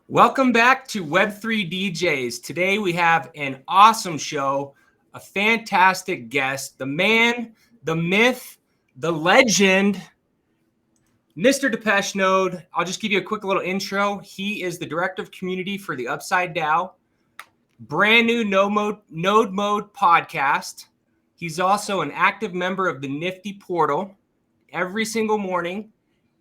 Welcome back to Web3 DJs. Today we have an awesome show, a fantastic guest, the man, the myth, the legend, Mr. Depeche Node. I'll just give you a quick little intro. He is the director of community for the Upside DAO, brand new Node Mode podcast. He's also an active member of the Nifty Portal every single morning,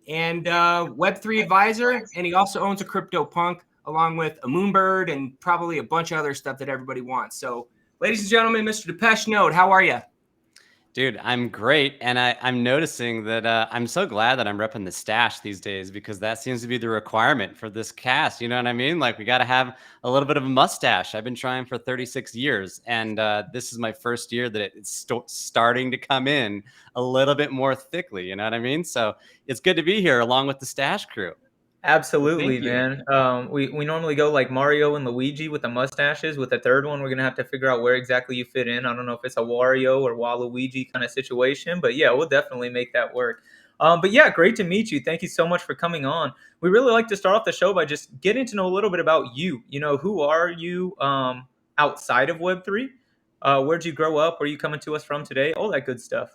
and Web3 advisor, and he also owns a CryptoPunk along with a Moonbird and probably a bunch of other stuff that everybody wants. So, ladies and gentlemen, Mr. Depeche Node, how are you? Dude, I'm great. And I'm noticing that I'm so glad that I'm repping the stash these days because that seems to be the requirement for this cast. You know what I mean? Like, we got to have a little bit of a mustache. I've been trying for 36 years. And this is my first year that it's starting to come in a little bit more thickly. You know what I mean? So it's good to be here along with the stash crew. Absolutely, Thank you. man. We normally go like Mario and Luigi with the mustaches. With the third one, we're gonna have to figure out where exactly you fit in. I don't know if it's a Wario or Waluigi kind of situation, but yeah, we'll definitely make that work. But yeah, great to meet you. Thank you so much for coming on. We really like to start off the show by just getting to know a little bit about you. You know, who are you outside of Web3? Where'd you grow up? Where are you coming to us from today? All that good stuff.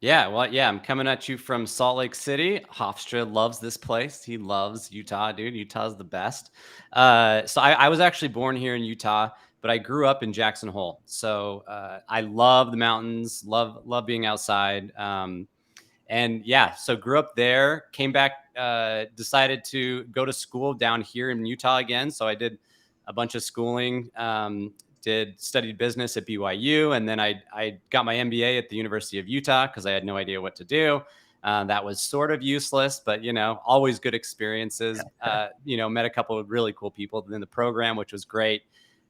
Yeah, I'm coming at you from Salt Lake City. Hofstra loves this place. He loves Utah, dude. Utah's the best. So I was actually born here in Utah, but I grew up in Jackson Hole. So I love the mountains, love being outside. And yeah, so grew up there, came back, decided to go to school down here in Utah again. So I did a bunch of schooling. Studied business at BYU, and then I got my MBA at the University of Utah because I had no idea what to do. That was sort of useless, but always good experiences. Met a couple of really cool people in the program, which was great.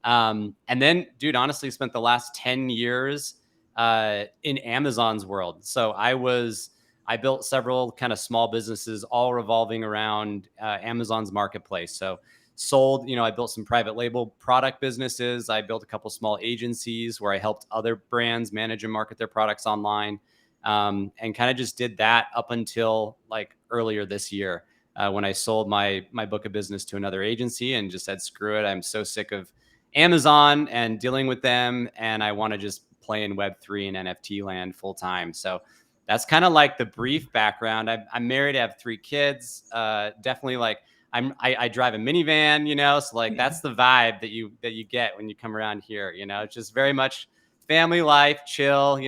And then, dude, honestly, spent the last 10 years in Amazon's world. So I built several kind of small businesses, all revolving around Amazon's marketplace. So sold, I built some private label product businesses. I built a couple small agencies where I helped other brands manage and market their products online, and kind of just did that up until like earlier this year when I sold my book of business to another agency and just said, screw it. I'm so sick of Amazon and dealing with them, and I want to just play in Web3 and NFT land full time. So that's kind of like the brief background. I'm married. I have 3 kids. Definitely like I drive a minivan, so like that's the vibe that you get when you come around here. It's just very much family life, chill.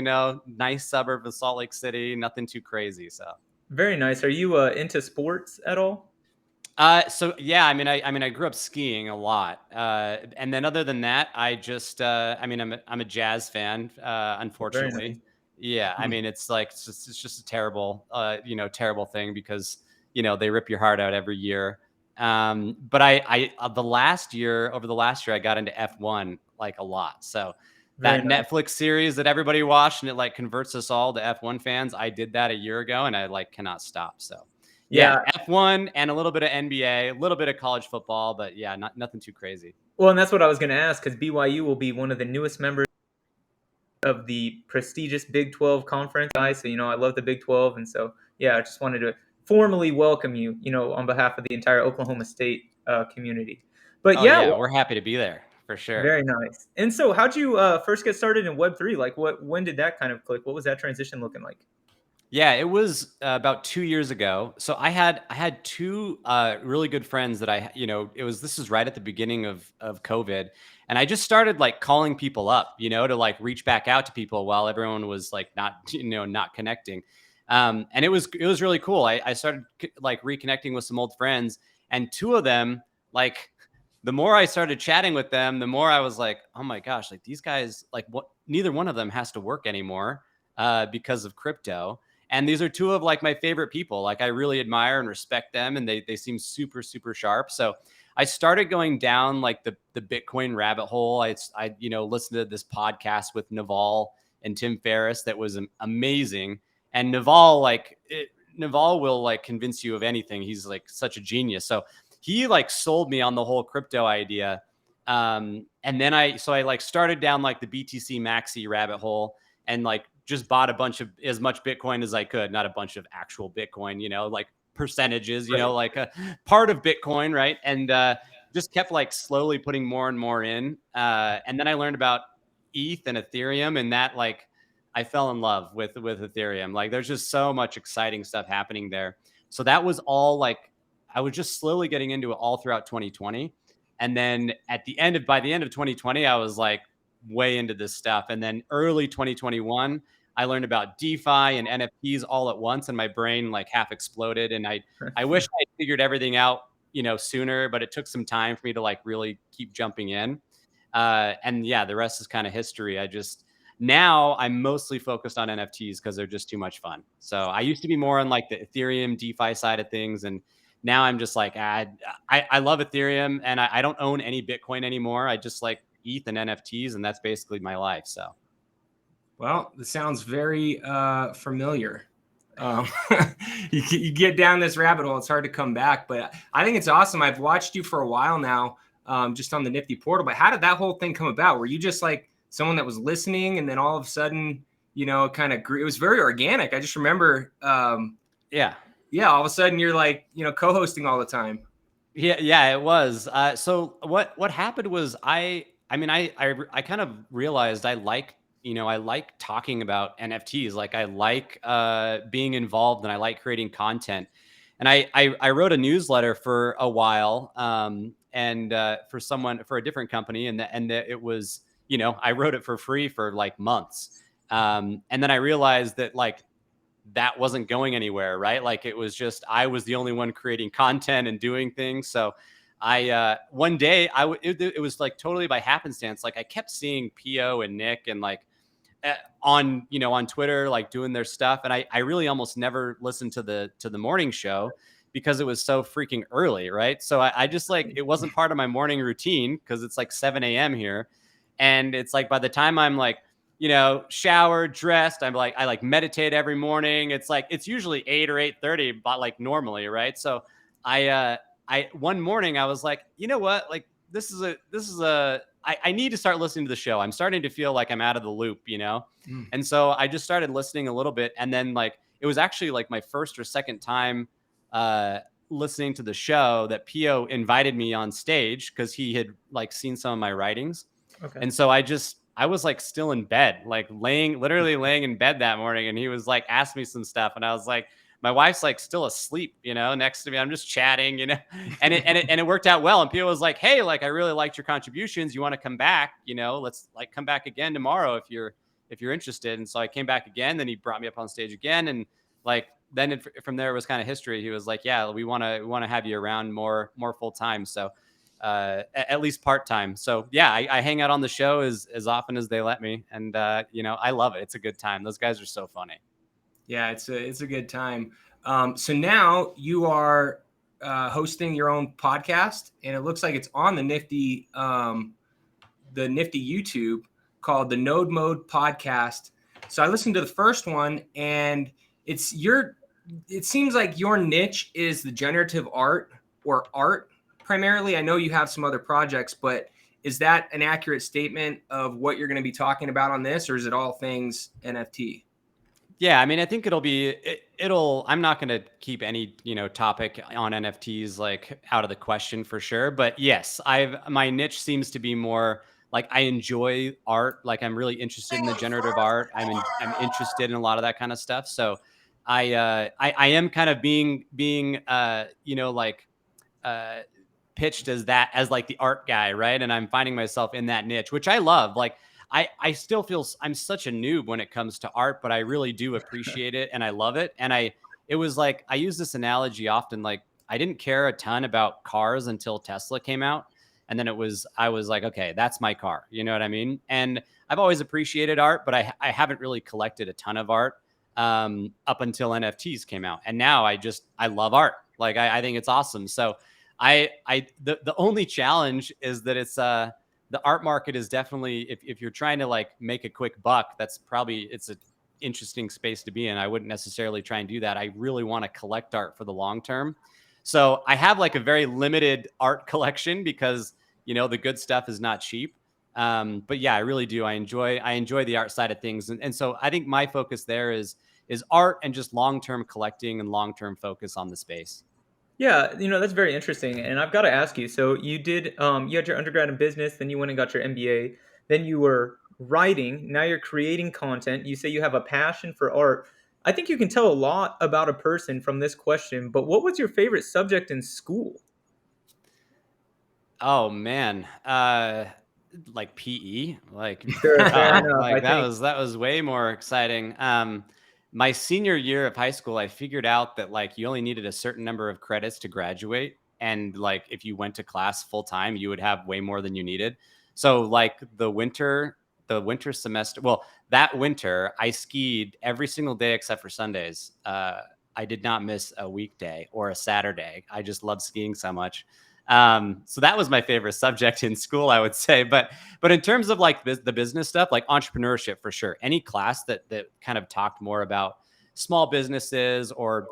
Nice suburb of Salt Lake City, nothing too crazy. So Very nice. Are you into sports at all? so yeah, I grew up skiing a lot, and then other than that, I just I'm a jazz fan, Very nice. unfortunately. Yeah, it's like it's just a terrible terrible thing because they rip your heart out every year. But over the last year, I got into F1 like a lot. So Very that nice. Netflix series that everybody watched and it like converts us all to F1 fans. I did that a year ago and I like cannot stop. So yeah, Yeah. F1 and a little bit of NBA, a little bit of college football, but yeah, nothing too crazy. Well, and that's what I was going to ask because BYU will be one of the newest members of the prestigious Big 12 conference. So, I love the Big 12. And so, yeah, I just wanted to formally welcome you, on behalf of the entire Oklahoma State community. But Oh yeah, yeah, we're happy to be there for sure. very nice. And so, how'd you first get started in Web3? Like, when did that kind of click? What was that transition looking like? Yeah, it was about 2 years ago. So I had 2 really good friends that this was right at the beginning of COVID, and I just started like calling people up, to like reach back out to people while everyone was like not not connecting, and it was really cool. I started like reconnecting with some old friends, and 2 of them like. The more I started chatting with them, the more I was like, "Oh my gosh! Like these guys, like what? Neither one of them has to work anymore because of crypto." And these are 2 of like my favorite people. Like I really admire and respect them, and they seem super super sharp. So I started going down like the Bitcoin rabbit hole. I listened to this podcast with Naval and Tim Ferriss that was amazing. And Naval will like convince you of anything. He's like such a genius. So he like sold me on the whole crypto idea. And then I like started down like the BTC Maxi rabbit hole and like just bought a bunch of as much Bitcoin as I could, not a bunch of actual Bitcoin, like percentages, Right. like a part of Bitcoin. Right. And just kept like slowly putting more and more in. And then I learned about ETH and Ethereum, and that like I fell in love with Ethereum. Like there's just so much exciting stuff happening there. So that was all like I was just slowly getting into it all throughout 2020. And then by the end of 2020, I was like way into this stuff. And then early 2021, I learned about DeFi and NFTs all at once, and my brain like half exploded. And I wish I figured everything out, sooner, but it took some time for me to like really keep jumping in. And yeah, the rest is kind of history. Now I'm mostly focused on NFTs because they're just too much fun. So I used to be more on like the Ethereum DeFi side of things, and now I'm just like, I love Ethereum, and I don't own any Bitcoin anymore. I just like ETH and NFTs, and that's basically my life. So, well, this sounds very familiar. You get down this rabbit hole, it's hard to come back. But I think it's awesome. I've watched you for a while now, just on the Nifty Portal. But how did that whole thing come about? Were you just like someone that was listening, and then all of a sudden, it kind of grew? It was very organic. I just remember, yeah, all of a sudden you're like, co-hosting all the time. Yeah, it was. So what happened was I kind of realized I like talking about NFTs. Like I like being involved, and I like creating content. And I wrote a newsletter for a while, and for a different company, and it was, I wrote it for free for like months. And then I realized that like that wasn't going anywhere, right? Like it was just, I was the only one creating content and doing things. So one day it was like totally by happenstance. Like I kept seeing Pio and Nick and like on Twitter, like doing their stuff. And I really almost never listened to the morning show because it was so freaking early. Right. So I just like, it wasn't part of my morning routine because it's like 7 a.m. here. And it's like, by the time I'm like, showered, dressed, I like meditate every morning. It's like, it's usually 8 or 8:30, but like normally. Right. So one morning I was like, you know what? Like I need to start listening to the show. I'm starting to feel like I'm out of the loop, And so I just started listening a little bit. And then like, it was actually like my first or second time listening to the show that Pio invited me on stage because he had like seen some of my writings. Okay. And so I was like still in bed, like literally laying in bed that morning. And he was like, asked me some stuff. And I was like, my wife's like still asleep, next to me. I'm just chatting, and it worked out well. And Pio was like, hey, like, I really liked your contributions. You want to come back? Let's like come back again tomorrow if you're interested. And so I came back again. Then he brought me up on stage again. And like, then from there it was kind of history. He was like, yeah, we want to have you around more full time. So at least part-time. So yeah, I hang out on the show as often as they let me. And, I love it. It's a good time. Those guys are so funny. Yeah, it's a good time. So now you are hosting your own podcast, and it looks like it's on the Nifty YouTube called the Node Mode Podcast. So I listened to the first one, and it seems like your niche is the generative art or art primarily. I know you have some other projects, but is that an accurate statement of what you're going to be talking about on this, or is it all things NFT? Yeah, I mean, I think I'm not going to keep any, topic on NFTs like out of the question for sure. But yes, my niche seems to be more like I enjoy art. Like I'm really interested in the generative art. I'm interested in a lot of that kind of stuff. So I am kind of being pitched as like the art guy, right? And I'm finding myself in that niche, which I love. Like I still feel I'm such a noob when it comes to art, but I really do appreciate it and I love it. And it was like, I use this analogy often, like I didn't care a ton about cars until Tesla came out. And then I was like, okay, that's my car. You know what I mean? And I've always appreciated art, but I haven't really collected a ton of art up until NFTs came out. And now I love art. Like I think it's awesome. So the only challenge is that it's the art market is definitely, if you're trying to like make a quick buck, it's an interesting space to be in. I wouldn't necessarily try and do that. I really want to collect art for the long term. So I have like a very limited art collection because, the good stuff is not cheap. But yeah, I really do. I enjoy the art side of things. And so I think my focus there is art and just long-term collecting and long-term focus on the space. Yeah, that's very interesting. And I've got to ask you, so you did you had your undergrad in business, then you went and got your MBA, then you were writing, now you're creating content. You say you have a passion for art. I think you can tell a lot about a person from this question, but what was your favorite subject in school? Oh man, like PE, like Sure, fair duh, enough. I like think that was way more exciting. My senior year of high school, I figured out that like you only needed a certain number of credits to graduate, and like if you went to class full time, you would have way more than you needed. So like the winter semester, well, that winter I skied every single day except for Sundays. I did not miss a weekday or a Saturday. I just loved skiing so much. So that was my favorite subject in school, I would say. But in terms of like the business stuff, like entrepreneurship for sure. Any class that kind of talked more about small businesses or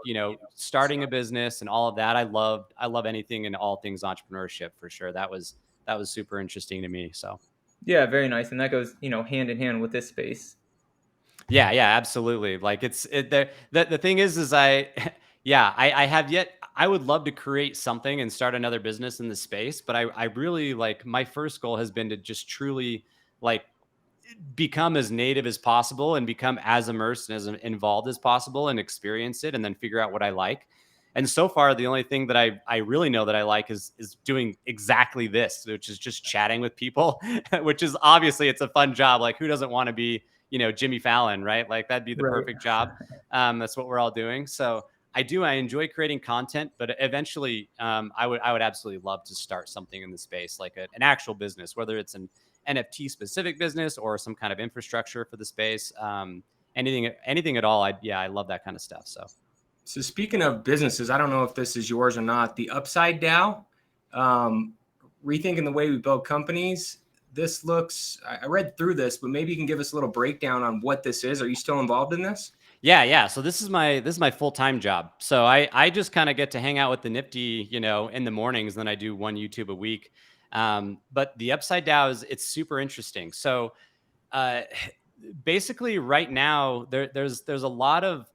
starting a business and all of that. I love anything and all things entrepreneurship for sure. That was super interesting to me. So yeah, very nice. And that goes, hand in hand with this space. yeah, yeah, absolutely. Like the thing is I yeah, I have yet I would love to create something and start another business in the space, but I really like my first goal has been to just truly like become as native as possible and become as immersed and as involved as possible and experience it and then figure out what I like. And so far, the only thing that I really know that I like is doing exactly this, which is just chatting with people, which is obviously it's a fun job. Like who doesn't want to be, Jimmy Fallon, right? Like that'd be the Right. perfect job. That's what we're all doing. So I enjoy creating content, but eventually I would absolutely love to start something in the space, like an actual business, whether it's an NFT specific business or some kind of infrastructure for the space. Anything at all. I love that kind of stuff. So speaking of businesses, I don't know if this is yours or not. The Upside DAO, rethinking the way we build companies. This looks. I read through this, but maybe you can give us a little breakdown on what this is. Are you still involved in this? Yeah. So this is my full-time job. So I just kind of get to hang out with the Nifty, in the mornings. Then I do one YouTube a week. But the Upside DAO it's super interesting. So uh, basically right now there's a lot of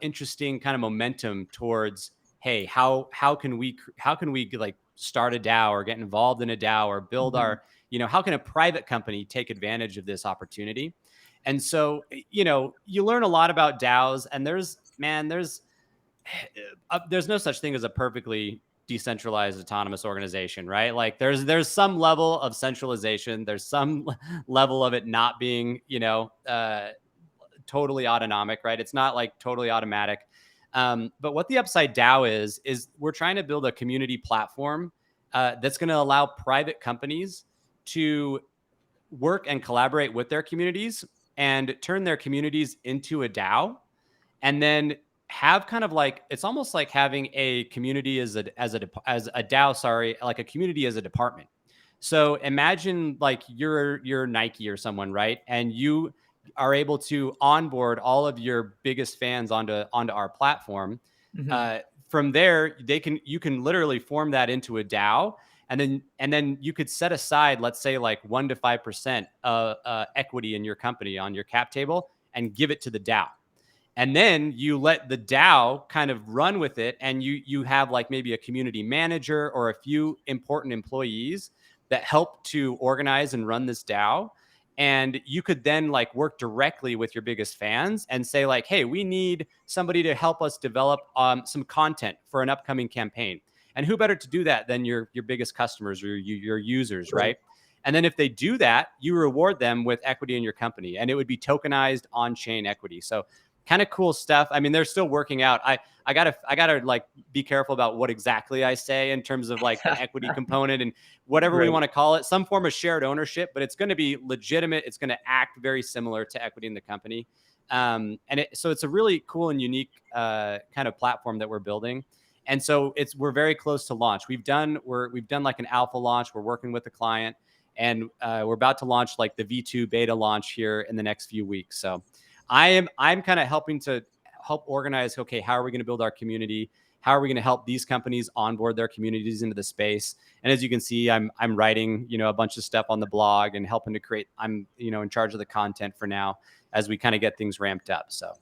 interesting kind of momentum towards, hey, how can we like start a DAO or get involved in a DAO or build Mhm. our, how can a private company take advantage of this opportunity? And so, you learn a lot about DAOs, and there's no such thing as a perfectly decentralized autonomous organization, right? Like there's some level of centralization, there's some level of it not being, totally autonomic, right? It's not like totally automatic. But what the Upside DAO is we're trying to build a community platform that's going to allow private companies to work and collaborate with their communities and turn their communities into a DAO, and then have kind of like it's almost like having a community as a DAO, sorry, like a community as a department. So imagine like you're Nike or someone, right? And you are able to onboard all of your biggest fans onto our platform. Mhm. Uh, from there, you can literally form that into a DAO, and then you could set aside, let's say, like 1 to 5% equity in your company on your cap table, and give it to the DAO, and then you let the DAO kind of run with it, and you have like maybe a community manager or a few important employees that help to organize and run this DAO. And you could then like work directly with your biggest fans and say like, hey, we need somebody to help us develop some content for an upcoming campaign. And who better to do that than your biggest customers or your users, Right. right? And then if they do that, you reward them with equity in your company, and it would be tokenized on-chain equity. So kind of cool stuff. I mean, they're still working out. I gotta like be careful about what exactly I say in terms of like the equity component and whatever we Right. want to call it, some form of shared ownership, but it's going to be legitimate. It's going to act very similar to equity in the company. So it's a really cool and unique kind of platform that we're building. And so we're very close to launch. We've done like an alpha launch. We're working with the client, and we're about to launch like the V2 beta launch here in the next few weeks. So I'm kind of helping to help organize, okay, how are we going to build our community? How are we going to help these companies onboard their communities into the space? And as you can see, I'm writing, a bunch of stuff on the blog and helping to create, I'm, in charge of the content for now as we kind of get things ramped up. So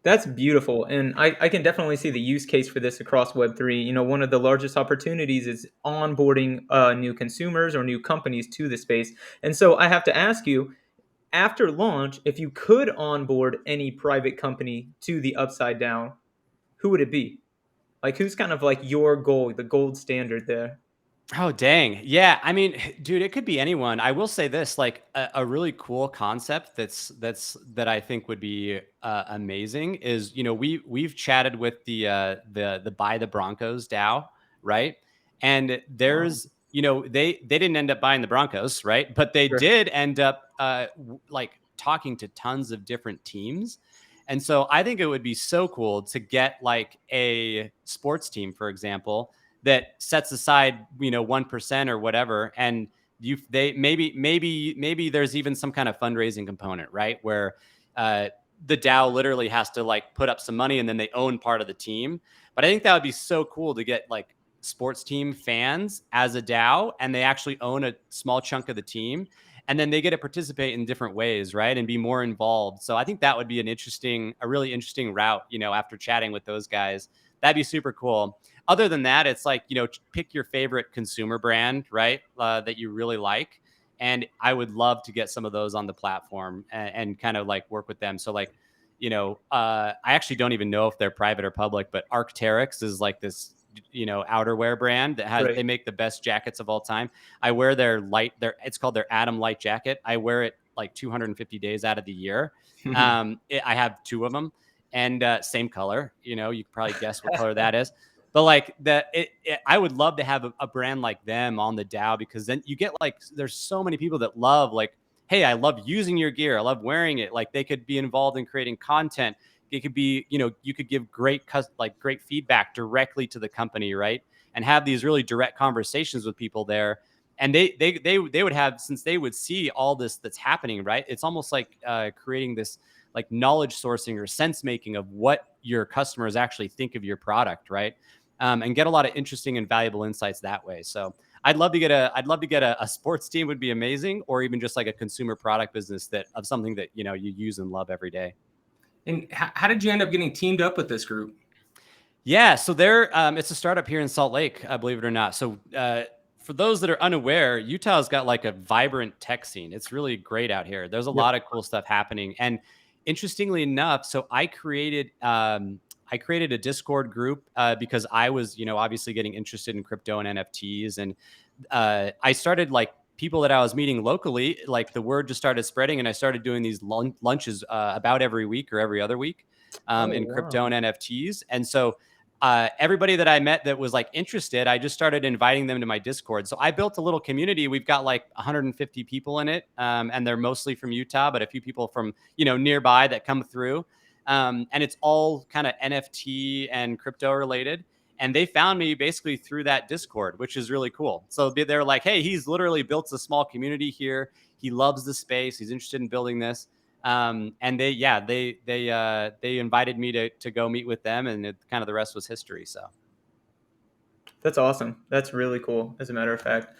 That's beautiful. And I can definitely see the use case for this across Web3. You know, one of the largest opportunities is onboarding new consumers or new companies to the space. And so I have to ask you, after launch, if you could onboard any private company to the Upside Down, who would it be? Like, who's kind of like your goal, the gold standard there? Oh, dang. Yeah. I mean, dude, it could be anyone. I will say this, like a really cool concept that I think would be amazing is, we've chatted with the Buy the Broncos DAO, right? And Wow. there's, they didn't end up buying the Broncos, right? But they Sure. did end up like talking to tons of different teams. And so I think it would be so cool to get like a sports team, for example, that sets aside 1% or whatever, and they maybe there's even some kind of fundraising component, right, where uh the DAO literally has to like put up some money and then they own part of the team. But I think that would be so cool to get like sports team fans as a DAO, and they actually own a small chunk of the team, and then they get to participate in different ways, right, and be more involved. So I think that would be a really interesting route, after chatting with those guys. That'd be super cool. Other than that, it's like, pick your favorite consumer brand, right? That you really like. And I would love to get some of those on the platform and kind of like work with them. So like, I actually don't even know if they're private or public, but Arc'teryx is like this, outerwear brand that they Right. make the best jackets of all time. I wear it's called their Atom Light jacket. I wear it like 250 days out of the year. I have two of them, and same color. You can probably guess what color that is. But like I would love to have a brand like them on the DAO, because then you get like, there's so many people that love like, hey, I love using your gear, I love wearing it. Like they could be involved in creating content. It could be, you could give great feedback directly to the company, right? And have these really direct conversations with people there. And they would have, since they would see all this that's happening, right? It's almost like creating this like knowledge sourcing or sense making of what your customers actually think of your product, right? And get a lot of interesting and valuable insights that way. So I'd love to get a sports team, would be amazing, or even just like a consumer product business that of something that you use and love every day. And how did you end up getting teamed up with this group? Yeah, so it's a startup here in Salt Lake, believe it or not. So for those that are unaware, Utah's got like a vibrant tech scene. It's really great out here. There's a Yep. lot of cool stuff happening, and interestingly enough, so I created a Discord group because I was, obviously getting interested in crypto and NFTs, and I started like people that I was meeting locally, like the word just started spreading, and I started doing these lunches about every week or every other week Oh, in crypto wow. and NFTs, and so. Everybody that I met that was like interested, I just started inviting them to my Discord. So I built a little community. We've got like 150 people in it, and they're mostly from Utah, but a few people from nearby that come through. And it's all kind of NFT and crypto related. And they found me basically through that Discord, which is really cool. So they're like, "Hey, he's literally built a small community here. He loves the space. He's interested in building this." And they invited me to go meet with them, and kind of the rest was history. So That's awesome. That's really cool, as a matter of fact.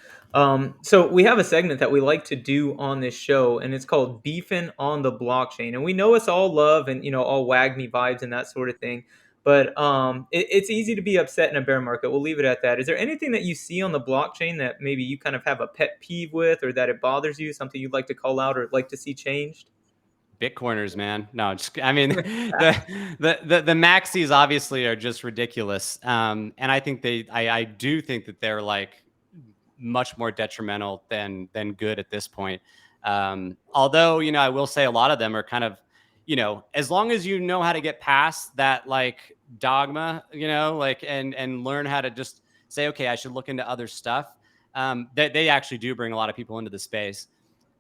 So we have a segment that we like to do on this show, and it's called "Beefing on the Blockchain." And we know it's all love and all wag me vibes and that sort of thing. But it's easy to be upset in a bear market. We'll leave it at that. Is there anything that you see on the blockchain that maybe you kind of have a pet peeve with, or that it bothers you, something you'd like to call out or like to see changed? Bitcoiners, man. No, just I mean the maxis obviously are just ridiculous. And I think I do think that they're like much more detrimental than good at this point. Although, I will say a lot of them are kind of, as long as you know how to get past that like dogma, like and learn how to just say, okay, I should look into other stuff. They actually do bring a lot of people into the space.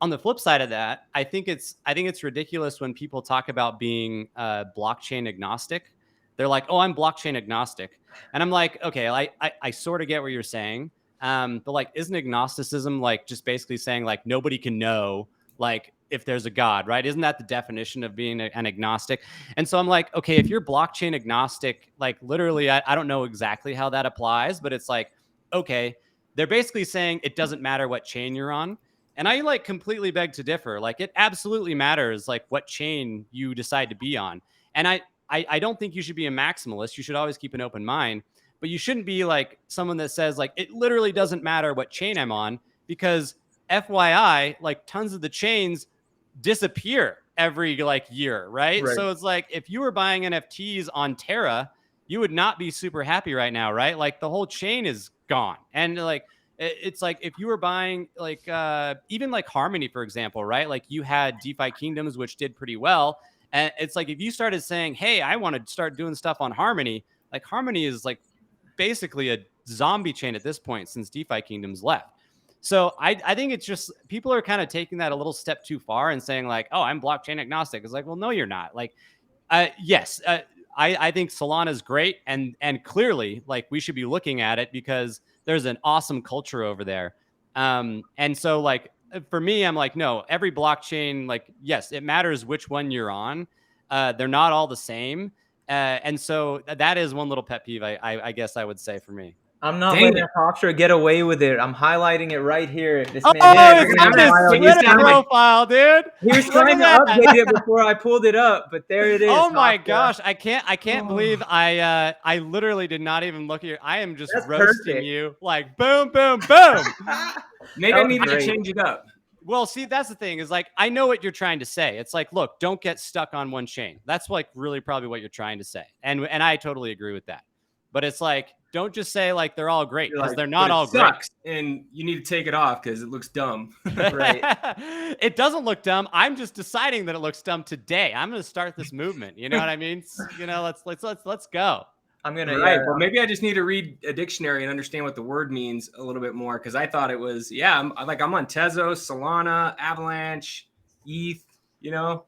On the flip side of that, I think it's ridiculous when people talk about being blockchain agnostic. They're like, "Oh, I'm blockchain agnostic," and I'm like, "Okay, I sort of get what you're saying, but like, isn't agnosticism like just basically saying like nobody can know like if there's a god, right? Isn't that the definition of being an agnostic?" And so I'm like, okay, if you're blockchain agnostic, like literally, I don't know exactly how that applies, but it's like, okay, they're basically saying it doesn't matter what chain you're on. And I like completely beg to differ. Like it absolutely matters like what chain you decide to be on. And I don't think you should be a maximalist. You should always keep an open mind, but you shouldn't be like someone that says like, it literally doesn't matter what chain I'm on, because FYI, like tons of the chains disappear every like year, right? So it's like, if you were buying NFTs on Terra, you would not be super happy right now, right? Like the whole chain is gone. And like, it's like if you were buying like even like Harmony, for example, right? Like you had DeFi Kingdoms, which did pretty well. And it's like if you started saying, hey, I want to start doing stuff on Harmony, like Harmony is like basically a zombie chain at this point since DeFi Kingdoms left. So I think it's just people are kind of taking that a little step too far and saying like, oh, I'm blockchain agnostic. It's like, well, no, you're not. Like, yes, I think Solana is great, and clearly like we should be looking at it because there's an awesome culture over there. And so like for me, I'm like, no, every blockchain, like, yes, it matters which one you're on. They're not all the same. And so that is one little pet peeve, I guess I would say for me. I'm not letting Hofstra get away with it. I'm highlighting it right here. This man, it's on his Twitter profile, dude. He was trying to update it before I pulled it up, but there it is. Oh my gosh, I can't believe I literally did not even look at your. I am just roasting you like boom, boom, boom. Maybe I need to change it up. Well, see, that's the thing is like, I know what you're trying to say. It's like, look, don't get stuck on one chain. That's like really probably what you're trying to say. And I totally agree with that. But it's like, don't just say like they're all great, because they're not all great. And you need to take it off because it looks dumb. Right. It doesn't look dumb. I'm just deciding that it looks dumb today. I'm going to start this movement. You know what I mean? You know, let's go. I'm gonna Well, maybe I just need to read a dictionary and understand what the word means a little bit more, because I thought it was I'm on Tezos, Solana, Avalanche, ETH, you know,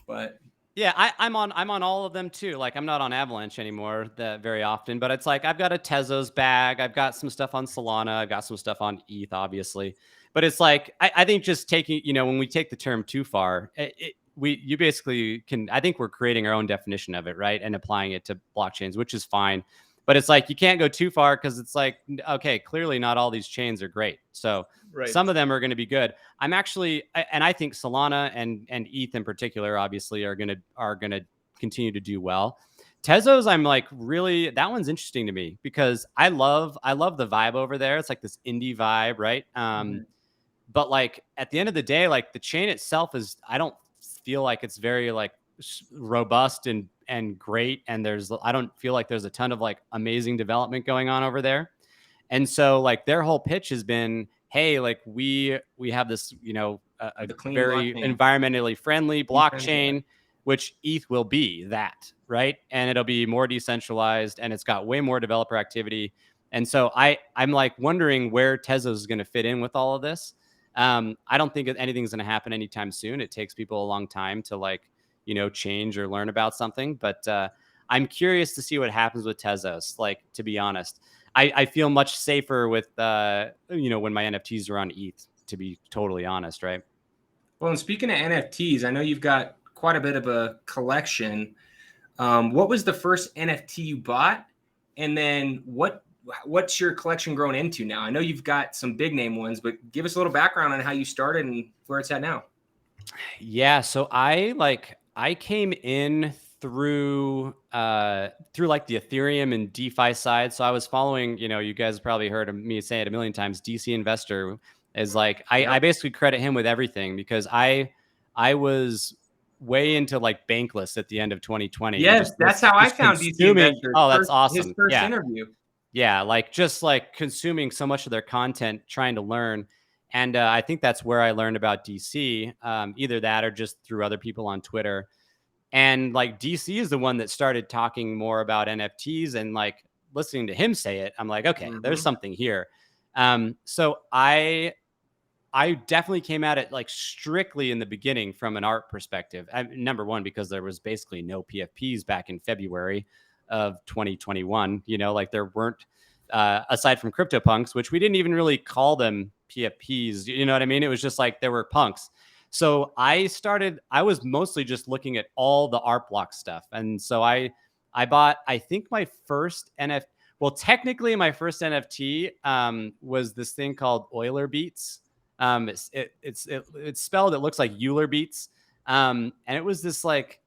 but yeah, I'm on all of them too. Like I'm not on Avalanche anymore very often, but it's like I've got a Tezos bag, I've got some stuff on Solana, I've got some stuff on ETH, obviously. But it's like I think just taking, you know, when we take the term too far, you basically can, I think we're creating our own definition of it, right? And applying it to blockchains, which is fine. But it's like you can't go too far, because it's like, okay, clearly not all these chains are great. So some of them are going to be good. I'm actually, and I think Solana and ETH in particular, obviously, are going to continue to do well. Tezos, I'm like really, that one's interesting to me because I love the vibe over there. It's like this indie vibe, right? But like at the end of the day, like the chain itself is, I don't feel like it's very like robust and great, and I don't feel like there's a ton of like amazing development going on over there. And so like their whole pitch has been, hey, like we have this, you know, a very environmentally friendly blockchain, which ETH will be that, right? And it'll be more decentralized, and it's got way more developer activity. And so I'm like wondering where Tezos is going to fit in with all of this. I don't think anything's going to happen anytime soon. It takes people a long time to like, you know, change or learn about something. But I'm curious to see what happens with Tezos. Like, to be honest, I feel much safer with, you know, when my NFTs are on ETH, to be totally honest, right? Well, and speaking of NFTs, I know you've got quite a bit of a collection. What was the first NFT you bought? And then what's your collection grown into now? I know you've got some big name ones, but give us a little background on how you started and where it's at now. Yeah, so I came in through like the Ethereum and DeFi side. So I was following, you know, you guys probably heard of me say it a million times. DC Investor is like, I basically credit him with everything, because I was way into like Bankless at the end of 2020. Yes, that's how I found DC Investor. Oh, that's awesome. His first interview. Yeah, like just like consuming so much of their content, trying to learn. And I think that's where I learned about DC, either that or just through other people on Twitter. And like DC is the one that started talking more about NFTs, and like listening to him say it, I'm like, okay, there's something here. So I definitely came at it like strictly in the beginning from an art perspective. Number one, because there was basically no PFPs back in February of 2021. You know, like there weren't, aside from CryptoPunks, which we didn't even really call them PFPs. You know what I mean? It was just like there were punks. So I was mostly just looking at all the art block stuff. And so I bought, I think my first NFT, well, technically my first NFT was this thing called Euler Beats. It's spelled, it looks like Euler Beats. And it was this like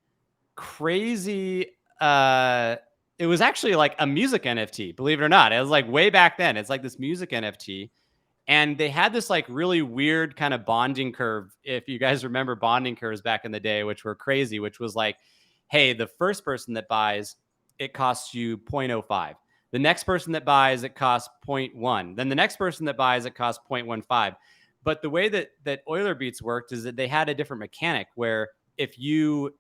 crazy. It was actually like a music NFT, believe it or not. It was like way back then. It's like this music NFT. And they had this like really weird kind of bonding curve. If you guys remember bonding curves back in the day, which were crazy, which was like, hey, the first person that buys, it costs you 0.05. The next person that buys, it costs 0.1. Then the next person that buys, it costs 0.15. But the way that Euler Beats worked is that they had a different mechanic where if you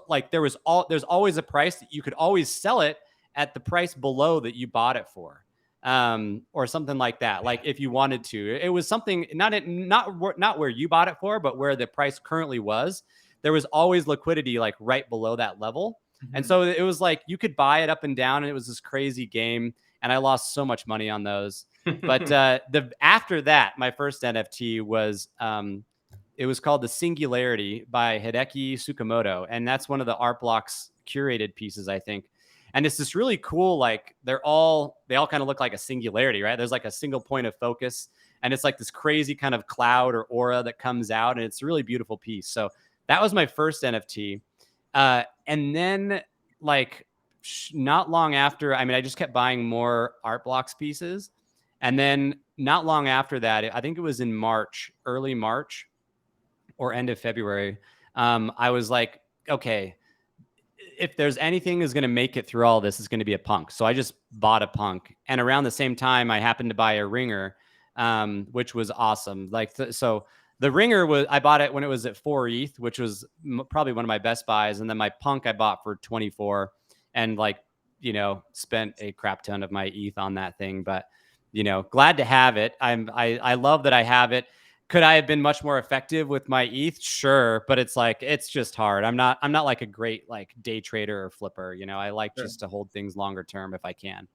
like there's always a price that you could always sell it at the price below that you bought it for, or something like that. Like if you wanted to, it was something not where you bought it for, but where the price currently was. There was always liquidity like right below that level. And so it was like you could buy it up and down, and it was this crazy game. And I lost so much money on those. But after that, my first NFT was it was called The Singularity by Hideki Tsukamoto, and that's one of the Art Blocks curated pieces, I think. And it's this really cool, like they all kind of look like a singularity, right? There's like a single point of focus, and it's like this crazy kind of cloud or aura that comes out, and it's a really beautiful piece. So that was my first NFT. And then like not long after, I mean, I just kept buying more Art Blocks pieces. And then not long after that, I think it was in March, early March or end of February, I was like, okay, if there's anything is going to make it through all this, it's going to be a punk. So I just bought a punk. And around the same time, I happened to buy a ringer, which was awesome. Like, so the ringer I bought it when it was at 4 ETH, which was probably one of my best buys. And then my punk I bought for 24 and like, spent a crap ton of my ETH on that thing. But, glad to have it. I love that I have it. Could I have been much more effective with my ETH? Sure. But it's like, it's just hard. I'm not like a great like day trader or flipper. I like just to hold things longer term if I can.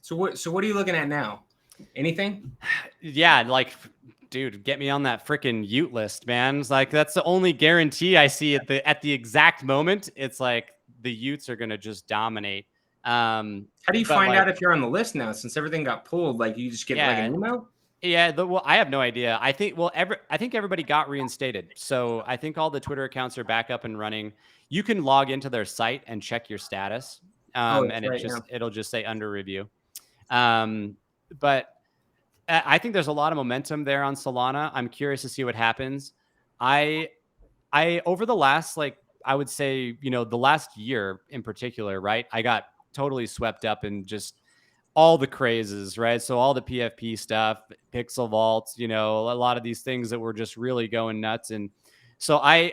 So what are you looking at now? Anything? Yeah. Like, dude, get me on that freaking Ute list, man. It's like, that's the only guarantee I see at the exact moment. It's like the Utes are going to just dominate. How do you find out if you're on the list now, since everything got pulled? Like you just get like an email? Yeah, well, I have no idea. I think everybody got reinstated. So I think all the Twitter accounts are back up and running. You can log into their site and check your status, and it'll just say under review. But I think there's a lot of momentum there on Solana. I'm curious to see what happens. I over the last I would say the last year in particular, right? I got totally swept up in just all the crazes, right? So all the PFP stuff, pixel vaults, a lot of these things that were just really going nuts. And so I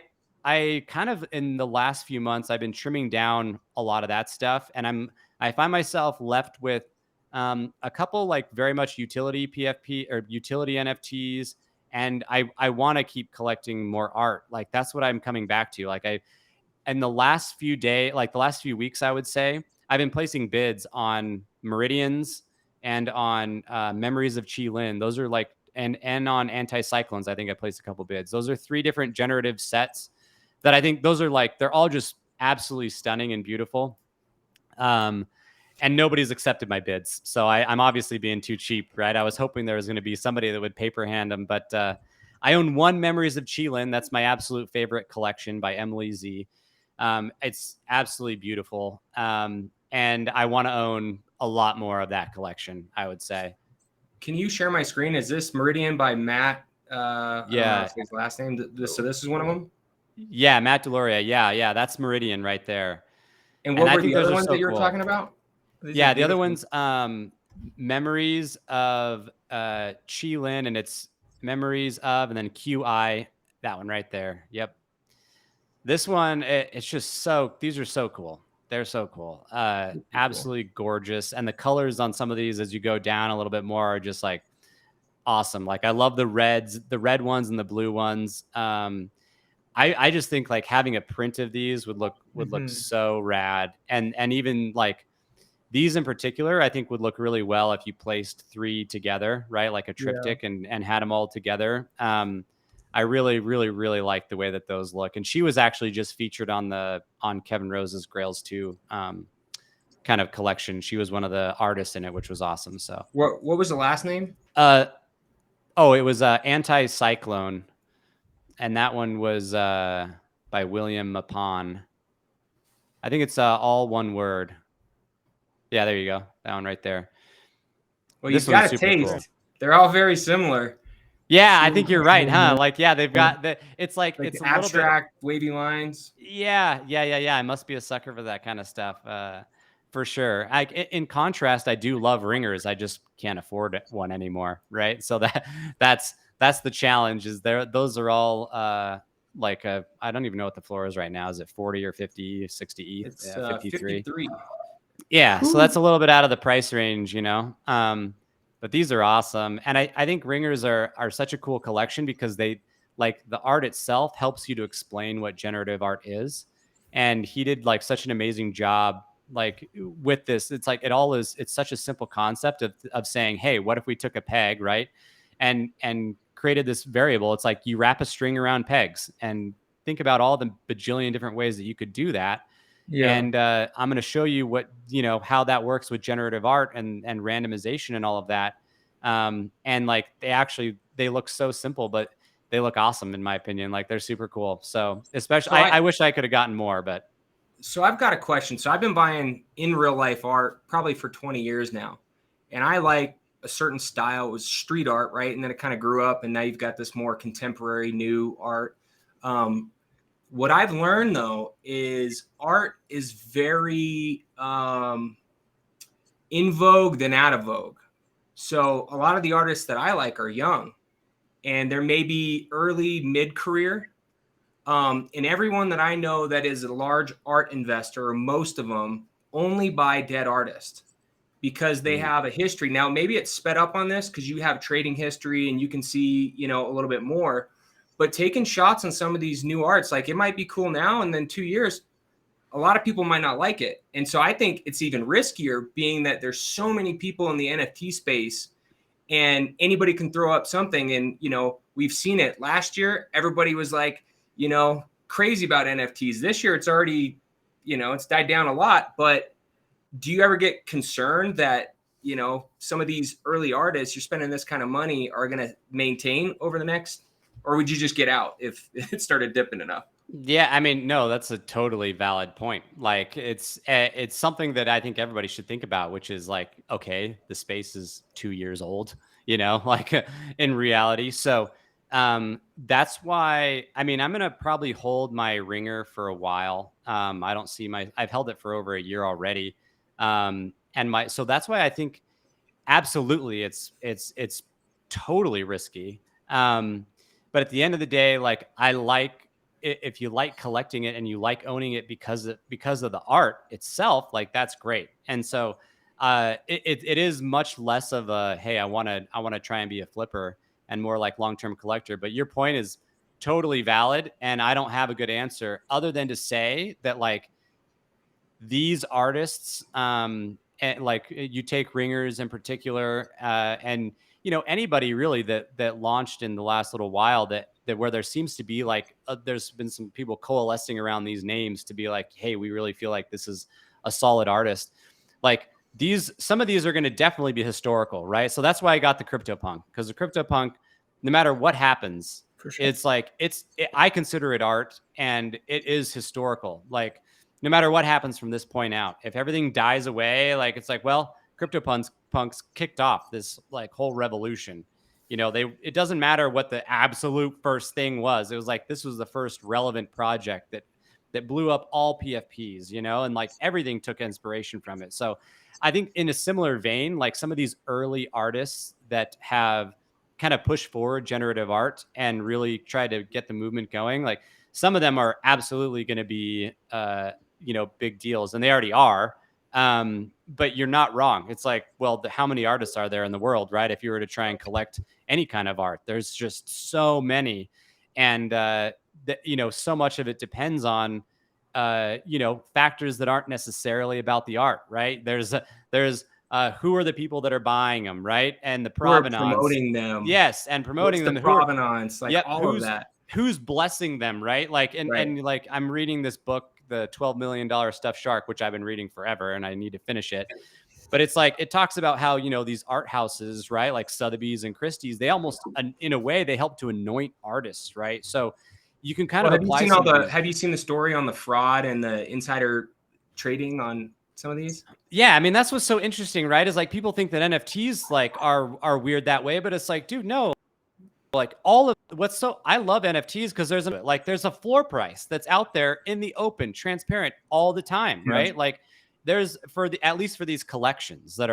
kind of in the last few months, I've been trimming down a lot of that stuff. And I find myself left with a couple like very much utility PFP or utility NFTs. And I want to keep collecting more art. Like that's what I'm coming back to. Like in the last few days, like the last few weeks, I would say, I've been placing bids on Meridians and on Memories of Chi Lin. Those are like, and on Anti-Cyclones, I think I placed a couple bids. Those are 3 different generative sets that I think those are like, they're all just absolutely stunning and beautiful. And nobody's accepted my bids. So I'm obviously being too cheap, right? I was hoping there was going to be somebody that would paper hand them, but I own 1 Memories of Chi Lin. That's my absolute favorite collection by Emily Z. It's absolutely beautiful. And I want to own a lot more of that collection, I would say. Can you share my screen? Is this Meridian by Matt? Yeah. His last name. So this is one of them? Yeah, Matt Deloria. Yeah. That's Meridian right there. And what were the other ones that you were talking about? Yeah, the other one's Memories of Chi Lin, and it's Memories of, and then QI, that one right there. Yep. This one, it's just these are so cool. They're so cool. Absolutely gorgeous. And the colors on some of these as you go down a little bit more are just like awesome. Like I love the red ones and the blue ones. I just think like having a print of these would look so rad. And even like these in particular, I think would look really well if you placed 3 together, right? Like a triptych and had them all together. I really, really, really like the way that those look. And she was actually just featured on Kevin Rose's Grails 2 kind of collection. She was one of the artists in it, which was awesome. So what was the last name? It was Anti-Cyclone. And that one was by William Mapon. I think it's all one word. Yeah, there you go. That one right there. Well, This you've got one's a super taste. cool. They're all very similar. Yeah, I think you're right, huh? Like, yeah, they've got it's like Like it's a the little bit. abstract wavy lines. Yeah. I must be a sucker for that kind of stuff, for sure. In contrast, I do love ringers. I just can't afford one anymore, right? So that's the challenge. Is there? Those are all like I don't even know what the floor is right now. Is it 40 or 50, 60 ETH? It's 53. 53. Yeah, so that's a little bit out of the price range, you know. But these are awesome, and I think ringers are such a cool collection because they like the art itself helps you to explain what generative art is, and he did like such an amazing job like with this. It's like it's such a simple concept of saying, hey, what if we took a peg, right, and created this variable. It's like you wrap a string around pegs and think about all the bajillion different ways that you could do that. Yeah. And I'm going to show you how that works with generative art and randomization and all of that. And like they look so simple, but they look awesome in my opinion. Like they're super cool. So especially, So I wish I could have gotten more, but. So I've got a question. So I've been buying in real life art probably for 20 years now. And I like a certain style. It was street art, right? And then it kind of grew up and now you've got this more contemporary new art. What I've learned though is art is very in vogue than out of vogue. So a lot of the artists that I like are young and they're maybe early mid-career. And everyone that I know that is a large art investor, or most of them, only buy dead artists because they have a history. Now, maybe it's sped up on this because you have trading history and you can see, a little bit more. But taking shots on some of these new arts, like it might be cool now, and then 2 years, a lot of people might not like it. And so I think it's even riskier, being that there's so many people in the NFT space, and anybody can throw up something. And we've seen it last year. Everybody was like, crazy about NFTs. This year, it's already, it's died down a lot. But do you ever get concerned that, some of these early artists you're spending this kind of money are going to maintain over the next, or would you just get out if it started dipping enough? Yeah, I mean, no, that's a totally valid point. Like, it's something that I think everybody should think about, which is like, okay, the space is 2 years old, like in reality. So that's why, I mean, I'm gonna probably hold my ringer for a while. I don't see I've held it for over a year already, so that's why I think absolutely it's totally risky. But at the end of the day, like if you like collecting it and you like owning it because of the art itself, like that's great. And so it is much less of a, hey, I want to try and be a flipper, and more like long-term collector. But your point is totally valid, and I don't have a good answer other than to say that like these artists, and like you take ringers in particular, and anybody really that launched in the last little while, that where there seems to be like there's been some people coalescing around these names to be like, hey, we really feel like this is a solid artist. Like some of these are going to definitely be historical, right? So that's why I got the CryptoPunk, because the CryptoPunk, no matter what happens, For sure. it's like I consider it art, and it is historical. Like no matter what happens from this point out, if everything dies away, like it's like, well, CryptoPunks kicked off this like whole revolution. It doesn't matter what the absolute first thing was. It was like, this was the first relevant project that blew up all PFPs, and like everything took inspiration from it. So I think in a similar vein, like some of these early artists that have kind of pushed forward generative art and really tried to get the movement going, like some of them are absolutely going to be, big deals, and they already are. But you're not wrong. It's like, well, how many artists are there in the world, right? If you were to try and collect any kind of art, there's just so many. And, so much of it depends on, factors that aren't necessarily about the art, right? There's who are the people that are buying them, right? And the provenance. Who are promoting them. Yes. And promoting What's them. the provenance, all of that. Who's blessing them, right? Like, and like, I'm reading this book, the $12 million Stuffed Shark, which I've been reading forever, and I need to finish it. But it's like, it talks about how, these art houses, right? Like Sotheby's and Christie's, they almost, in a way, they help to anoint artists, right? So you can kind of apply. Have you seen the story on the fraud and the insider trading on some of these? Yeah, I mean, that's what's so interesting, right? Is like people think that NFTs like are weird that way, but it's like, dude, no. Like all of what's so I love NFTs because there's a floor price that's out there in the open, transparent all the time, right? Like there's at least for these collections that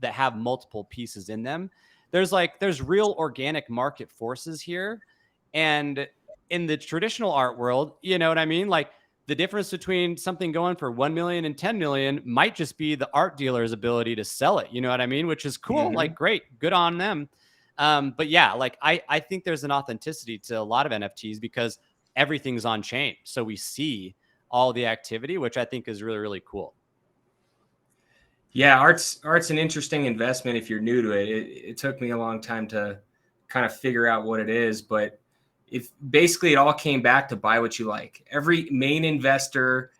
have multiple pieces in them, there's real organic market forces here. And in the traditional art world, you know what I mean? Like the difference between something going for 1 million and 10 million might just be the art dealer's ability to sell it. You know what I mean? Which is cool. Mm-hmm. Like, great, good on them. But yeah, like I think there's an authenticity to a lot of NFTs because everything's on chain. So we see all the activity, which I think is really, really cool. Yeah, art's an interesting investment if you're new to it. It took me a long time to kind of figure out what it is, but if basically it all came back to buy what you like. Every main investor,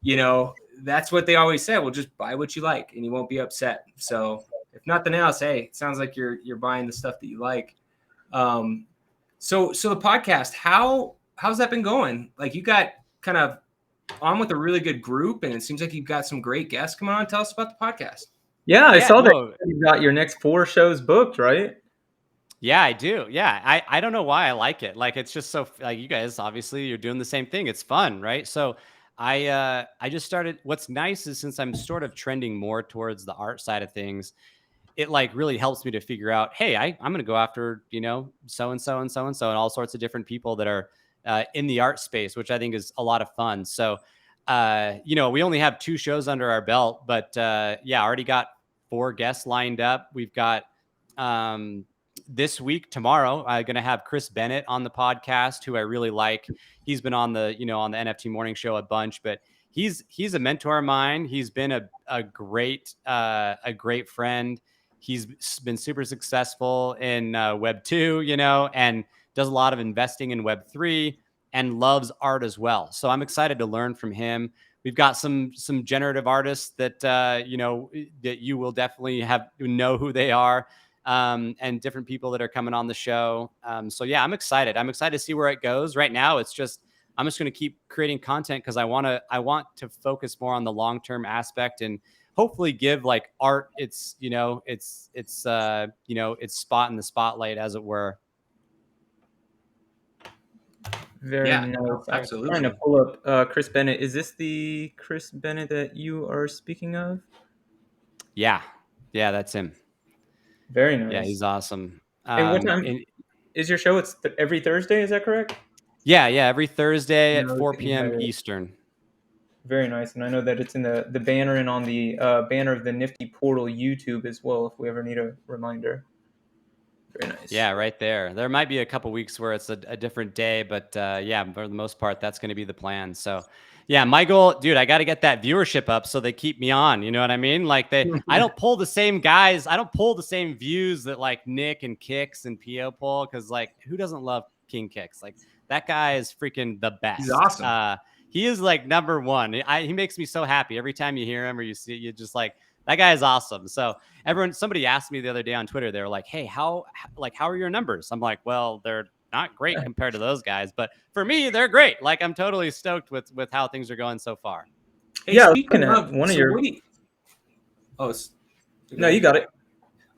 you know, that's what they always said. Well, just buy what you like and you won't be upset. So if nothing else, hey, it sounds like you're buying the stuff that you like. So the podcast, how's that been going? Like you got kind of on with a really good group, and it seems like you've got some great guests coming on. Tell us about the podcast. Yeah, I saw that you got your next 4 shows booked, right? Yeah, I do. Yeah, I don't know why I like it. Like it's just so like you guys obviously you're doing the same thing. It's fun, right? So I just started. What's nice is since I'm sort of trending more towards the art side of things, it like really helps me to figure out, hey, I'm going to go after, you know, so-and-so and so-and-so and all sorts of different people that are in the art space, which I think is a lot of fun. So, you know, we only have 2 shows under our belt, but yeah, already got 4 guests lined up. We've got this week, tomorrow, I'm going to have Chris Bennett on the podcast, who I really like. He's been on the, you know, on the NFT Morning Show a bunch, but he's a mentor of mine. He's been a great friend. He's been super successful in Web 2, you know, and does a lot of investing in Web 3 and loves art as well. So I'm excited to learn from him. We've got some generative artists that, you know, that you will definitely know who they are, and different people that are coming on the show. So yeah, I'm excited. I'm excited to see where it goes. Right now, I'm just going to keep creating content because I want to focus more on the long-term aspect and hopefully give like art its, you know, its you know, its spot in the spotlight, as it were. Very nice. Absolutely. I'm trying to pull up Chris Bennett. Is this the Chris Bennett that you are speaking of? Yeah, that's him. Very nice. Yeah, he's awesome. And what time is your show? It's every Thursday, is that correct? Yeah, every Thursday at 4 p.m. Eastern. Very nice. And I know that it's in the banner and on the banner of the Nifty Portal YouTube as well, if we ever need a reminder. Very nice. Yeah, right there. There might be a couple weeks where it's a different day, but yeah, for the most part, that's going to be the plan. So yeah, my goal, dude, I got to get that viewership up so they keep me on. You know what I mean? Like I don't pull the same guys. I don't pull the same views that like Nick and Kix and Pio pull. Cause like who doesn't love King Kix? Like that guy is freaking the best. He's awesome. He is like number one. He makes me so happy every time you hear him or you see it. You're just like, that guy is awesome. So somebody asked me the other day on Twitter, they were like, hey, how are your numbers? I'm like, well, they're not great compared to those guys, but for me, they're great. Like I'm totally stoked with how things are going so far. Hey, yeah, speaking of one of your. No, you got it.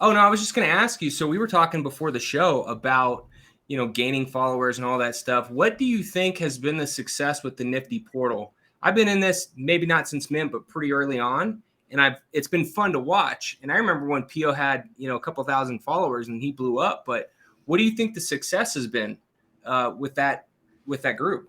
Oh no, I was just going to ask you. So we were talking before the show about, you know, gaining followers and all that stuff. What do you think has been the success with the Nifty Portal? I've been in this maybe not since Mint, but pretty early on. And it's been fun to watch. And I remember when Pio had, you know, a couple thousand followers and he blew up. But what do you think the success has been with that group?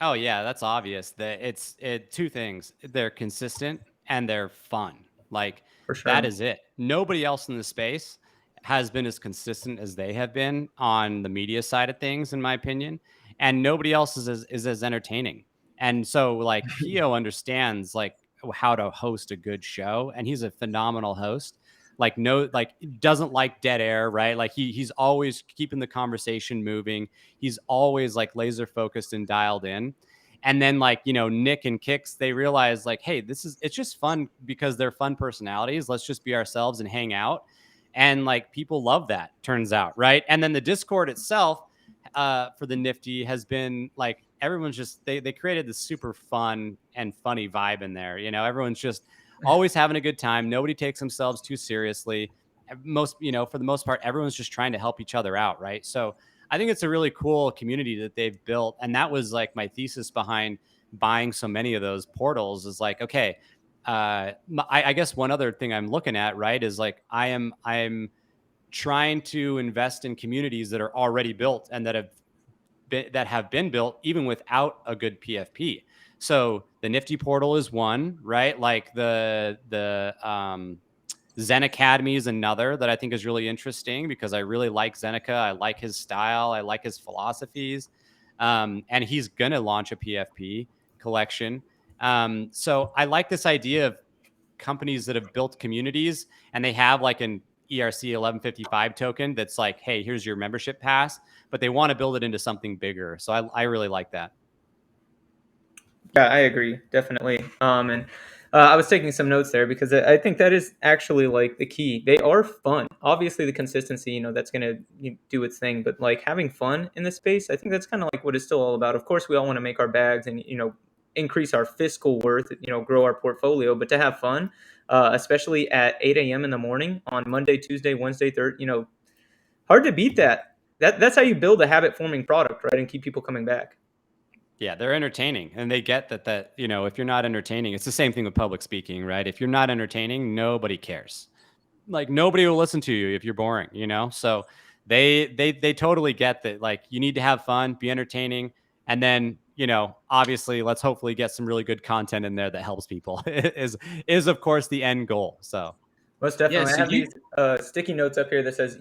Oh yeah, that's obvious. That it's 2 things. They're consistent and they're fun. Like for sure. That is it. Nobody else in the space has been as consistent as they have been on the media side of things, in my opinion. And nobody else is as entertaining. And so like Pio understands like how to host a good show, and he's a phenomenal host. Like doesn't like dead air, right? Like he's always keeping the conversation moving. He's always like laser focused and dialed in. And then like, you know, Nick and Kix, they realize like, hey, it's just fun because they're fun personalities. Let's just be ourselves and hang out. And like people love that, turns out, right? And then the Discord itself for the Nifty has been like everyone's just they created this super fun and funny vibe in there. Everyone's just always having a good time. Nobody takes themselves too seriously. For the most part, everyone's just trying to help each other out, right? So I think it's a really cool community that they've built, and that was like my thesis behind buying so many of those portals. Is like, okay, I guess one other thing I'm looking at, right, is like I'm trying to invest in communities that are already built and that have been built even without a good PFP. So the Nifty Portal is one, right? Like the Zen Academy is another that I think is really interesting because I really like Zeneca. I like his style. I like his philosophies. And he's going to launch a PFP collection. So I like this idea of companies that have built communities and they have like an ERC 1155 token that's like, hey, here's your membership pass, but they want to build it into something bigger. So I really like that. Yeah, I agree, definitely. And I was taking some notes there because I think that is actually like the key. They are fun. Obviously, the consistency, that's going to do its thing. But like having fun in this space, I think that's kind of like what it's still all about. Of course, we all want to make our bags and increase our fiscal worth, grow our portfolio. But to have fun, especially at 8 a.m. in the morning on Monday, Tuesday, Wednesday, third, hard to beat that. That's how you build a habit forming product, right, and keep people coming back. Yeah, they're entertaining, and they get that if you're not entertaining, it's the same thing with public speaking, right? If you're not entertaining, nobody cares. Like nobody will listen to you if you're boring, So they totally get that. Like you need to have fun, be entertaining, and then obviously let's hopefully get some really good content in there that helps people. is of course the end goal. So most definitely, Yeah, so I have these sticky notes up here that says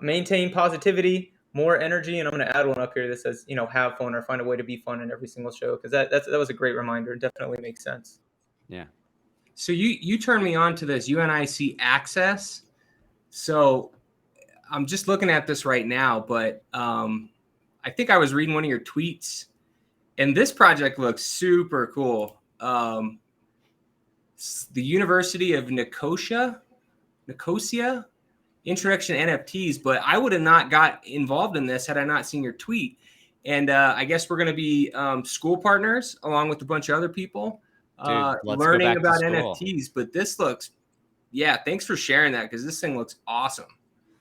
maintain positivity, more energy, and I'm going to add one up here that says have fun or find a way to be fun in every single show because that was a great reminder. It definitely makes sense. Yeah. So you turned me on to this UNIC access. So I'm just looking at this right now, but I think I was reading one of your tweets, and this project looks super cool. The University of Nicosia, Introduction to NFTs, but I would have not got involved in this had I not seen your tweet. And I guess we're going to be school partners along with a bunch of other people learning about NFTs. But this looks, thanks for sharing that because this thing looks awesome.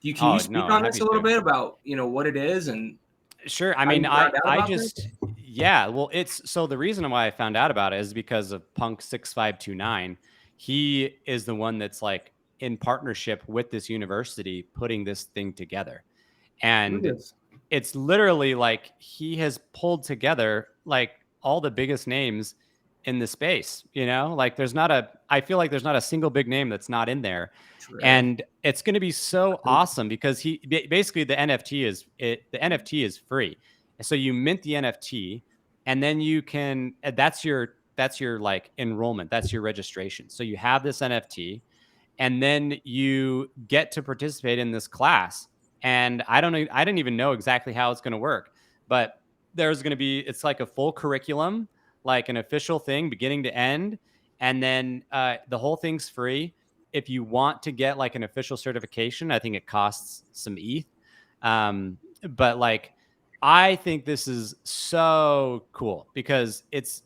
Can you speak on this a little bit about what it is and? Sure. I mean, I just well, so the reason why I found out about it is because of Punk 6529. He is the one that's like in partnership with this university putting this thing together. And it's literally like he has pulled together like all the biggest names in the space, like I feel like there's not a single big name that's not in there. True. And it's going to be so awesome because basically the NFT is free. So you mint the NFT and then you can, that's your like enrollment. That's your registration. So you have this NFT and then you get to participate in this class. And I didn't even know exactly how it's going to work, but it's like a full curriculum, like an official thing beginning to end. And then the whole thing's free. If you want to get like an official certification, I think it costs some ETH. But like, I think this is so cool because it's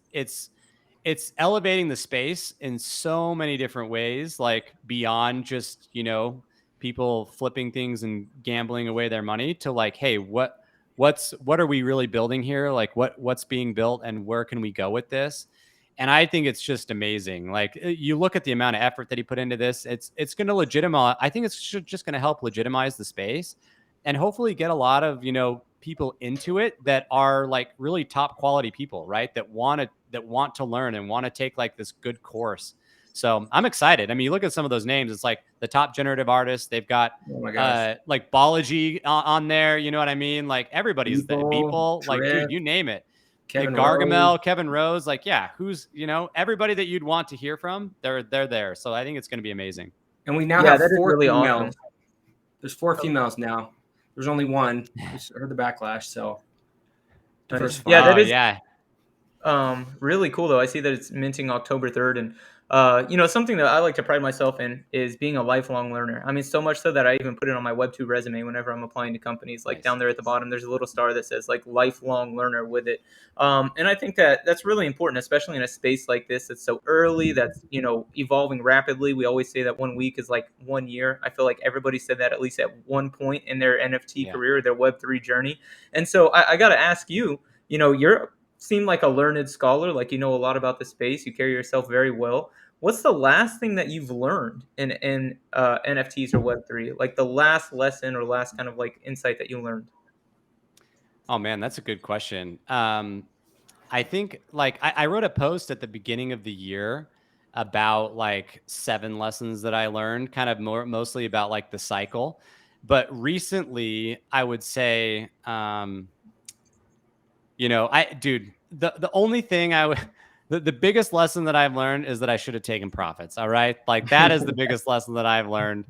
elevating the space in so many different ways, like beyond just, people flipping things and gambling away their money to like, hey, what are we really building here? Like what's being built and where can we go with this? And I think it's just amazing. Like you look at the amount of effort that he put into this, it's going to legitimize. I think it's just going to help legitimize the space and hopefully get a lot of, people into it that are like really top quality people, right? That want to learn and want to take like this good course. So I'm excited. I mean, you look at some of those names, it's like the top generative artists. They've got like Balaji on there. You know what I mean? Like everybody's there. People like, dude, you name it. Kevin Gargamel, Kevin Rose, like, who's, everybody that you'd want to hear from, they're there. So I think it's going to be amazing. And we now have 4 really females. awesome. There's 4 females now. There's only one. I heard the backlash. So that is really cool though. I see that it's minting October 3rd, and Something that I like to pride myself in is being a lifelong learner. I mean, so much so that I even put it on my Web2 resume whenever I'm applying to companies. Like Nice. down there at the bottom, there's a little star that says like lifelong learner with it. And I think that that's really important, especially in a space like this that's so early, that's, evolving rapidly. We always say that 1 week is like 1 year. I feel like everybody said that at least at one point in their NFT Yeah. career, their Web3 journey. And so I got to ask you, you're seem like a learned scholar, like you know a lot about the space. You carry yourself very well. What's the last thing that you've learned in NFTs or Web3? Like the last lesson or last kind of like insight that you learned? Oh man, that's a good question. I think like I wrote a post at the beginning of the year about like 7 lessons that I learned, kind of mostly about like the cycle. But recently, I would say, the only thing I would, the biggest lesson that I've learned is that I should have taken profits. All right. Like that is the biggest lesson that I've learned.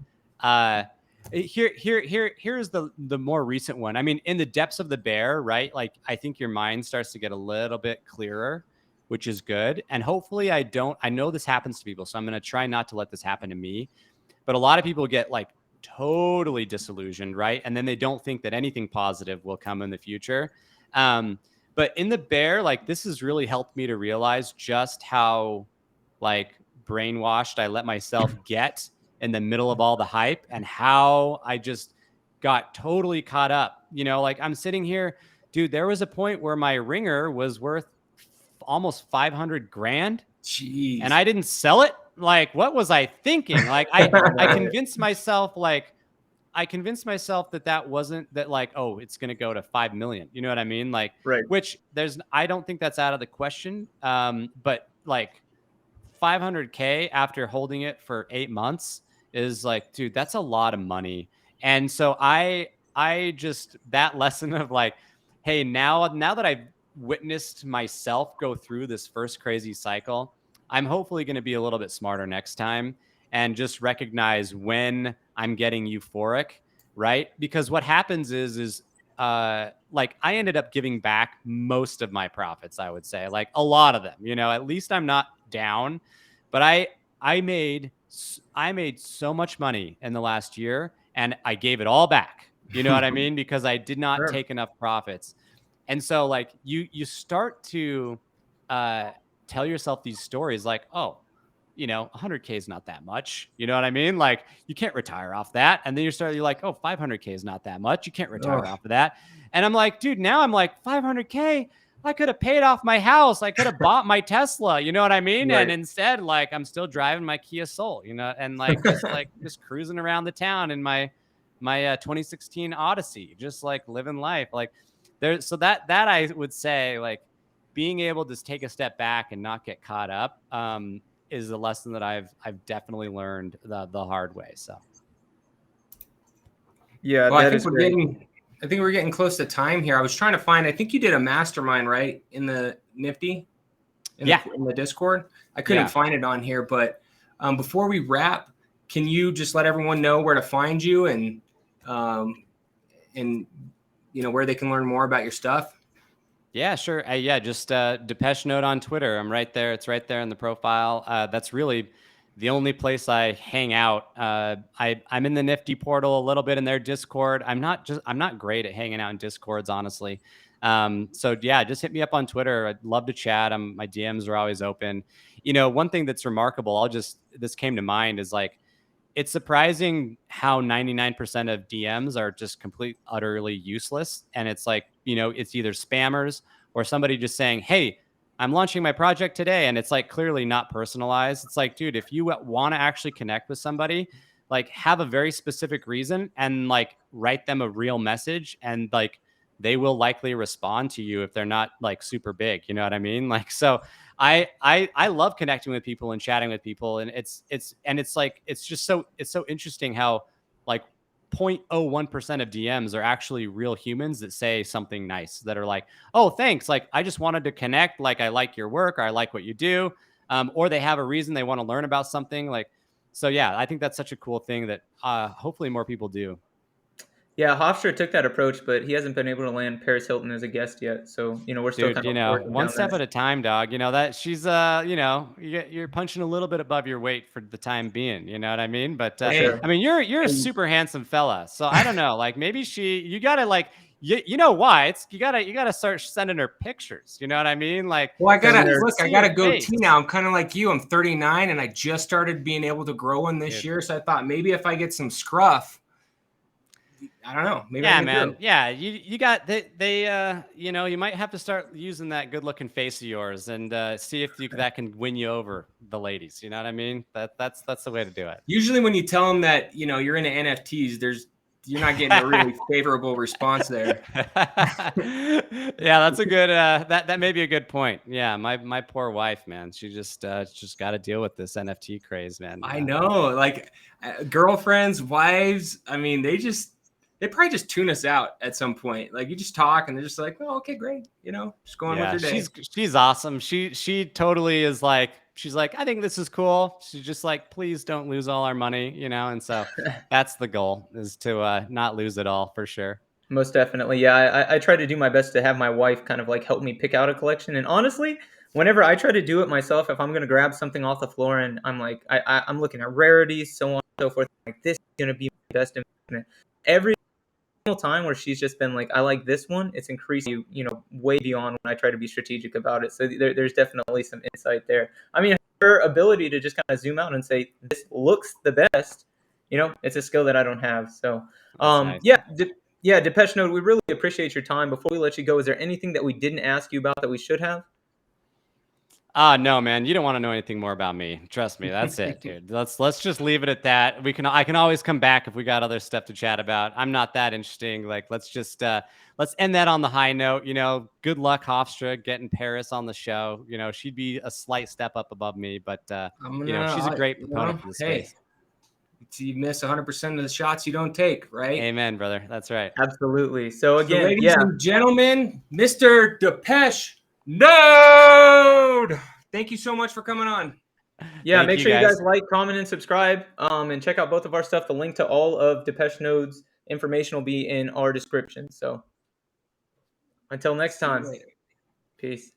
Here's the more recent one. I mean, in the depths of the bear, right? Like I think your mind starts to get a little bit clearer, which is good. And hopefully I know this happens to people, so I'm going to try not to let this happen to me. But a lot of people get like totally disillusioned, right? And then they don't think that anything positive will come in the future. But in the bear, like this has really helped me to realize just how like brainwashed I let myself get in the middle of all the hype, and how I just got totally caught up. Like I'm sitting here, dude, there was a point where my ringer was worth almost 500 grand. Jeez. And I didn't sell it. Like, what was I thinking? Like I convinced myself that wasn't that like, oh, it's going to go to 5 million. You know what I mean? Like, Right. which I don't think that's out of the question. But like 500K after holding it for 8 months is like, dude, that's a lot of money. And so I just, that lesson of like, hey, now that I've witnessed myself go through this first crazy cycle, I'm hopefully going to be a little bit smarter next time and just recognize when I'm getting euphoric, right? Because what happens is like I ended up giving back most of my profits, I would say, like a lot of them, at least I'm not down. But I made so much money in the last year, and I gave it all back. You know what I mean? Because I did not Sure. take enough profits. And so like you start to tell yourself these stories like, oh, 100K is not that much. You know what I mean? Like you can't retire off that. And then you're like, oh, 500K is not that much. You can't retire off of that. And I'm like, dude, now I'm like 500K. I could have paid off my house. I could have bought my Tesla. You know what I mean? Right. And instead, like I'm still driving my Kia Soul, and like just cruising around the town in my 2016 Odyssey, just like living life. Like so that I would say like being able to take a step back and not get caught up is a lesson that I've definitely learned the hard way. So Yeah, Well, that is great. I think we're getting close to time here. I was trying to find, I think you did a mastermind, right? In the Nifty? In the Discord. I couldn't find it on here, but before we wrap, can you just let everyone know where to find you and where they can learn more about your stuff? Yeah, sure. Just Depeche Note on Twitter. I'm right there. It's right there in the profile. That's really the only place I hang out. I'm in the Nifty Portal a little bit in their Discord. I'm not great at hanging out in Discords, honestly. So yeah, just hit me up on Twitter. I'd love to chat. My DMs are always open. One thing that's remarkable, this came to mind, is like, it's surprising how 99% of DMs are just utterly useless. And it's like, it's either spammers or somebody just saying, hey, I'm launching my project today. And it's like clearly not personalized. It's like, dude, if you want to actually connect with somebody, like have a very specific reason and like write them a real message, and like they will likely respond to you if they're not like super big. You know what I mean? Like, so I love connecting with people and chatting with people, and it's so interesting how like 0.01% of DMs are actually real humans that say something nice, that are like, oh, thanks, like I just wanted to connect, like I like your work, or I like what you do, or they have a reason they want to learn about something. Like, so yeah, I think that's such a cool thing that hopefully more people do. Yeah, Hofstra took that approach, but he hasn't been able to land Paris Hilton as a guest yet. So, we're still Dude, kind of working one down step that. at a time, dog. That she's you're punching a little bit above your weight for the time being. You know what I mean? But For Hey, sure. I mean, you're a hey, super handsome fella. So I don't know. Like maybe you gotta like you know why? It's you gotta start sending her pictures. You know what I mean? Like well, I Send gotta her, look. I see got her to goatee face. now. I'm kind of like you. I'm 39, and I just started being able to grow one this Dude. year. So I thought maybe if I get some scruff, I don't know. Maybe I Yeah, can man. grow. Yeah, you got you might have to start using that good looking face of yours and see if that can win you over the ladies. You know what I mean? That's the way to do it. Usually, when you tell them that you're into NFTs, you're not getting a really favorable response there. Yeah, that's a good that may be a good point. Yeah, my poor wife, man. She just got to deal with this NFT craze, man. I know, like girlfriends, wives. I mean, they probably just tune us out at some point. Like you just talk, and they're just like, "Oh, okay, great," just go on with Yeah, your day. she's awesome. She totally is like she's like, I think this is cool. She's just like, please don't lose all our money, and so that's the goal is to not lose it all for sure. Most definitely. Yeah, I try to do my best to have my wife kind of like help me pick out a collection. And honestly, whenever I try to do it myself, if I'm gonna grab something off the floor and I'm like, I'm looking at rarities, so on and so forth, like this is gonna be my best investment. Every single time where she's just been like, I like this one, it's increasing, way beyond when I try to be strategic about it. So there's definitely some insight there. I mean, her ability to just kind of zoom out and say, this looks the best, it's a skill that I don't have. So, That's nice. yeah. Yeah, Depeche Mode, we really appreciate your time. Before we let you go, is there anything that we didn't ask you about that we should have? No, man, you don't want to know anything more about me. Trust me, that's it, dude. Let's just leave it at that. I can always come back if we got other stuff to chat about. I'm not that interesting. Like let's just let's end that on the high note. Good luck Hofstra getting Paris on the show. She'd be a slight step up above me, but she's a great proponent for the Hey, space. you miss 100% of the shots you don't take, right? Amen, brother. That's right. Absolutely. So So, again, ladies yeah, and gentlemen, Mr. Depeche Node. Thank you so much for coming on. yeah. Thank Make you sure you guys. guys like, comment, and subscribe. And check out both of our stuff. The link to all of Depeche Node's information will be in our description. So until next See you time, later. peace.